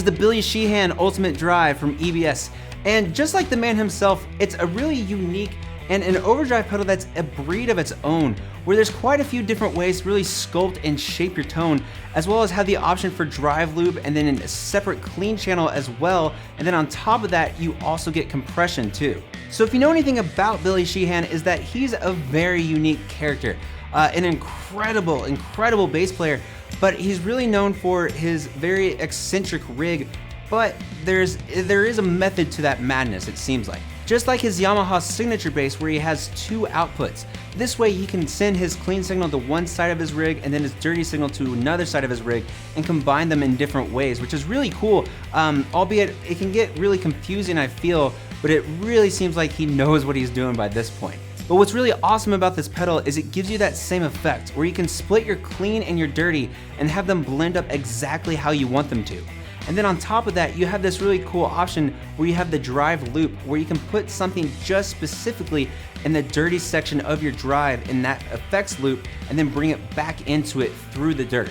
is the Billy Sheehan Ultimate Drive from EBS. And just like the man himself, it's a really unique and an overdrive pedal that's a breed of its own, where there's quite a few different ways to really sculpt and shape your tone, as well as have the option for drive loop and then a separate clean channel as well. And then on top of that, you also get compression too. So if you know anything about Billy Sheehan, is that he's a very unique character, an incredible bass player, but he's really known for his very eccentric rig, but there is a method to that madness, it seems like. Just like his Yamaha signature bass where he has two outputs. This way he can send his clean signal to one side of his rig and then his dirty signal to another side of his rig and combine them in different ways, which is really cool, albeit it can get really confusing, I feel, but it really seems like he knows what he's doing by this point. But what's really awesome about this pedal is it gives you that same effect where you can split your clean and your dirty and have them blend up exactly how you want them to. And then on top of that, you have this really cool option where you have the drive loop, where you can put something just specifically in the dirty section of your drive in that effects loop and then bring it back into it through the dirt.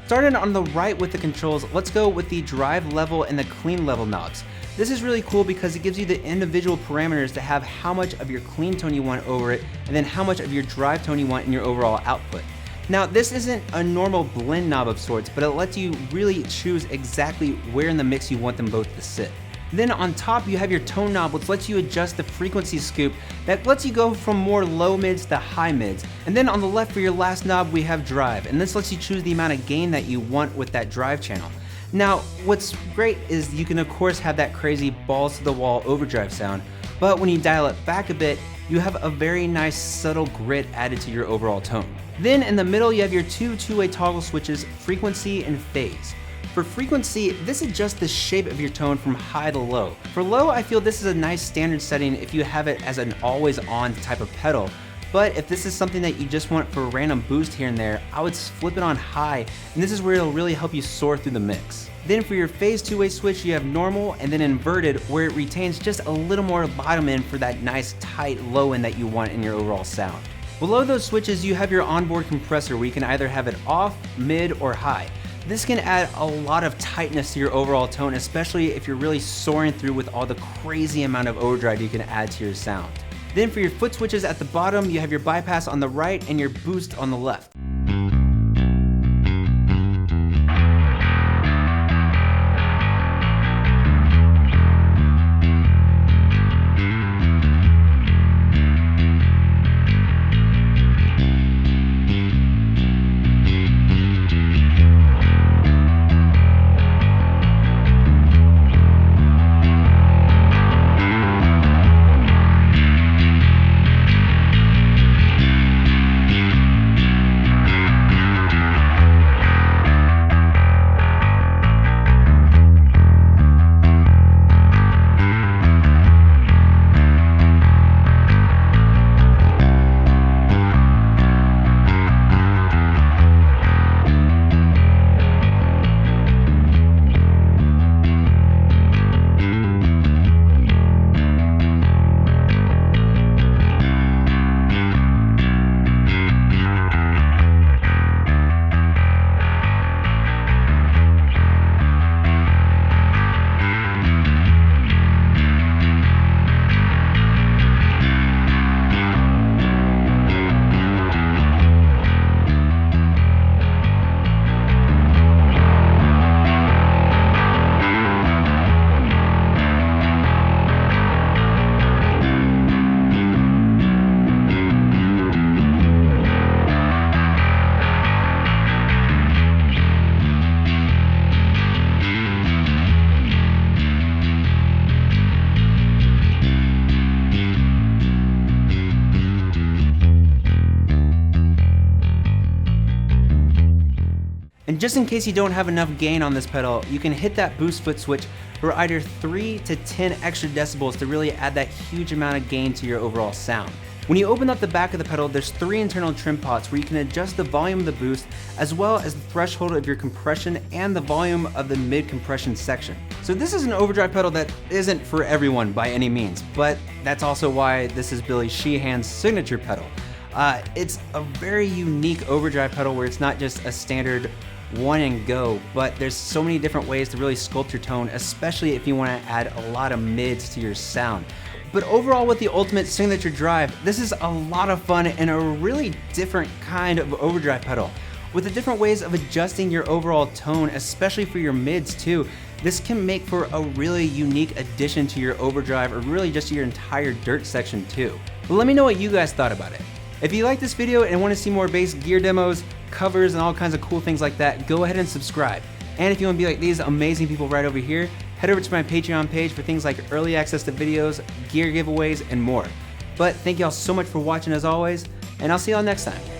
Starting on the right with the controls, let's go with the drive level and the clean level knobs. This is really cool because it gives you the individual parameters to have how much of your clean tone you want over it, and then how much of your drive tone you want in your overall output. Now, this isn't a normal blend knob of sorts, but it lets you really choose exactly where in the mix you want them both to sit. Then on top, you have your tone knob, which lets you adjust the frequency scoop that lets you go from more low mids to high mids. And then on the left for your last knob, we have drive, and this lets you choose the amount of gain that you want with that drive channel. Now, what's great is you can of course have that crazy balls to the wall overdrive sound, but when you dial it back a bit, you have a very nice subtle grit added to your overall tone. Then in the middle, you have your two-way toggle switches, frequency and phase. For frequency, this adjusts the shape of your tone from high to low. For low, I feel this is a nice standard setting if you have it as an always on type of pedal. But if this is something that you just want for a random boost here and there, I would flip it on high, and this is where it'll really help you soar through the mix. Then for your phase two-way switch, you have normal and then inverted, where it retains just a little more bottom end for that nice tight low end that you want in your overall sound. Below those switches, you have your onboard compressor where you can either have it off, mid, or high. This can add a lot of tightness to your overall tone, especially if you're really soaring through with all the crazy amount of overdrive you can add to your sound. Then for your foot switches at the bottom, you have your bypass on the right and your boost on the left. Just in case you don't have enough gain on this pedal, you can hit that boost foot switch for either 3 to 10 extra decibels to really add that huge amount of gain to your overall sound. When you open up the back of the pedal, there's 3 internal trim pots where you can adjust the volume of the boost as well as the threshold of your compression and the volume of the mid compression section. So this is an overdrive pedal that isn't for everyone by any means, but that's also why this is Billy Sheehan's signature pedal. It's a very unique overdrive pedal where it's not just a standard one and go, but there's so many different ways to really sculpt your tone, especially if you want to add a lot of mids to your sound. But overall, with the Ultimate Signature Drive, this is a lot of fun and a really different kind of overdrive pedal. With the different ways of adjusting your overall tone, especially for your mids too, this can make for a really unique addition to your overdrive or really just your entire dirt section too. But let me know what you guys thought about it. If you like this video and want to see more bass gear demos, covers, and all kinds of cool things like that, go ahead and subscribe. And if you want to be like these amazing people right over here, head over to my Patreon page for things like early access to videos, gear giveaways, and more. But thank y'all so much for watching as always, and I'll see y'all next time.